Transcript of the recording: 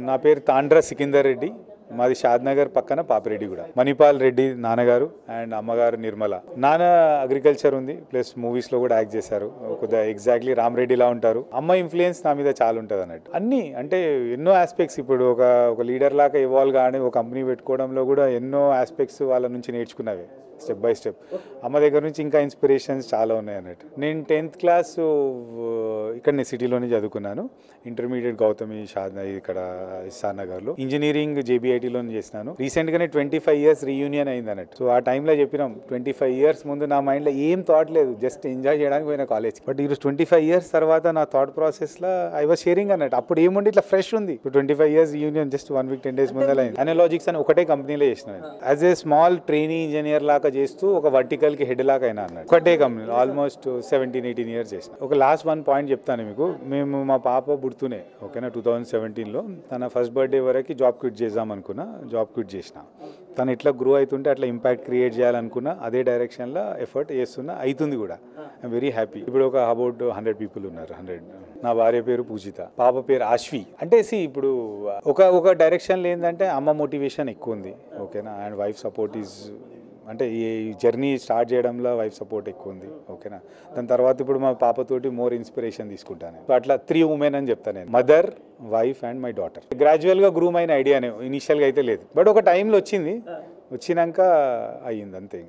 నా పేరు తాండ్ర సికిందర్ రెడ్డి. మాది షాద్నగర్ పక్కన పాపిరెడ్డి కూడా. మణిపాల్ రెడ్డి నాన్నగారు అండ్ అమ్మగారు నిర్మల. నాన్న అగ్రికల్చర్ ఉంది, ప్లస్ మూవీస్లో కూడా యాక్ట్ చేశారు. కొద్దిగా ఎగ్జాక్ట్లీ రామరెడ్డిలా ఉంటారు. అమ్మ ఇన్ఫ్లుయెన్స్ నా మీద చాలా ఉంటుంది అన్నట్టు. అన్నీ అంటే ఎన్నో ఆస్పెక్ట్స్. ఇప్పుడు ఒక లీడర్ లాగా ఇవాల్వ్ కానీ ఒక కంపెనీ పెట్టుకోవడంలో కూడా ఎన్నో ఆస్పెక్ట్స్ వాళ్ళ నుంచి నేర్చుకున్నవి స్టెప్ బై స్టెప్. అమ్మ దగ్గర నుంచి ఇంకా ఇన్స్పిరేషన్స్ చాలా ఉన్నాయి అన్నట్టు. నేను 10th క్లాస్ ఇక్కడ నేను సిటీలోనే చదువుకున్నాను. ఇంటర్మీడియట్ గౌతమి ఇక్కడ ఇస్సానగర్లో. ఇంజనీరింగ్ JBITలో చేసినాను. రీసెంట్గానే 25 years రీయూనియన్ అయింది అన్నట్టు. సో ఆ టైంలో చెప్పినాం 25 years ముందు నా మైండ్లో ఏం థాట్ లేదు, జస్ట్ ఎంజాయ్ చేయడానికి పోయిన కాలేజ్. బట్ ఈరోజు 25 years తర్వాత నా థాట్ ప్రాసెస్లో ఐ వాజ్ షేరింగ్ అన్నట్టు. అప్పుడు ఏముండి ఇట్లా ఫ్రెష్ ఉంది. 25 years reunion just 1 week 10 days ముందర అయింది. అనలాజిక్స్ అని ఒకటే కంపెనీలో చేసిన. As a small trainee engineer లాగా చేస్తూ ఒక వర్టికల్కి హెడ్ లాగా అయినా అన్నట్టు. ఒకటే కంపెనీలో ఆల్మోస్ట్ 17-18 years చేసిన. ఒక లాస్ట్ 1 point చెప్తాను మీకు. మేము మా పాప పుడుతూనే ఓకేనా 2017లో తన ఫస్ట్ బర్త్డే వరకు జాబ్ క్విట్ చేద్దాం అనుకున్నా. జాబ్ క్విట్ చేసిన. తను ఇట్లా గ్రో అవుతుంటే అట్లా ఇంపాక్ట్ క్రియేట్ చేయాలనుకున్నా. అదే డైరెక్షన్లో ఎఫర్ట్ చేస్తున్నా, అవుతుంది కూడా. I'm very happy. ఇప్పుడు ఒక అబౌట్ 100 people ఉన్నారు. 100. నా భార్య పేరు పూజిత, పాప పేరు ఆశ్వి. అంటే ఇప్పుడు ఒక డైరెక్షన్లో ఏంటంటే అమ్మ మోటివేషన్ ఎక్కువ ఉంది ఓకేనా. అండ్ వైఫ్ సపోర్ట్ ఈజ్ అంటే ఈ జర్నీ స్టార్ట్ చేయడంలో వైఫ్ సపోర్ట్ ఎక్కువ ఉంది ఓకేనా. దాని తర్వాత ఇప్పుడు మా పాపతోటి మోర్ ఇన్స్పిరేషన్ తీసుకుంటాను. సో అట్లా 3 women అని చెప్తాను నేను. Mother, wife and my daughter. గ్రాడ్యువల్గా గ్రూమ్ అయిన ఐడియానే, ఇనిషియల్గా అయితే లేదు. బట్ ఒక టైంలో వచ్చింది, వచ్చినాక అయ్యింది అంతే.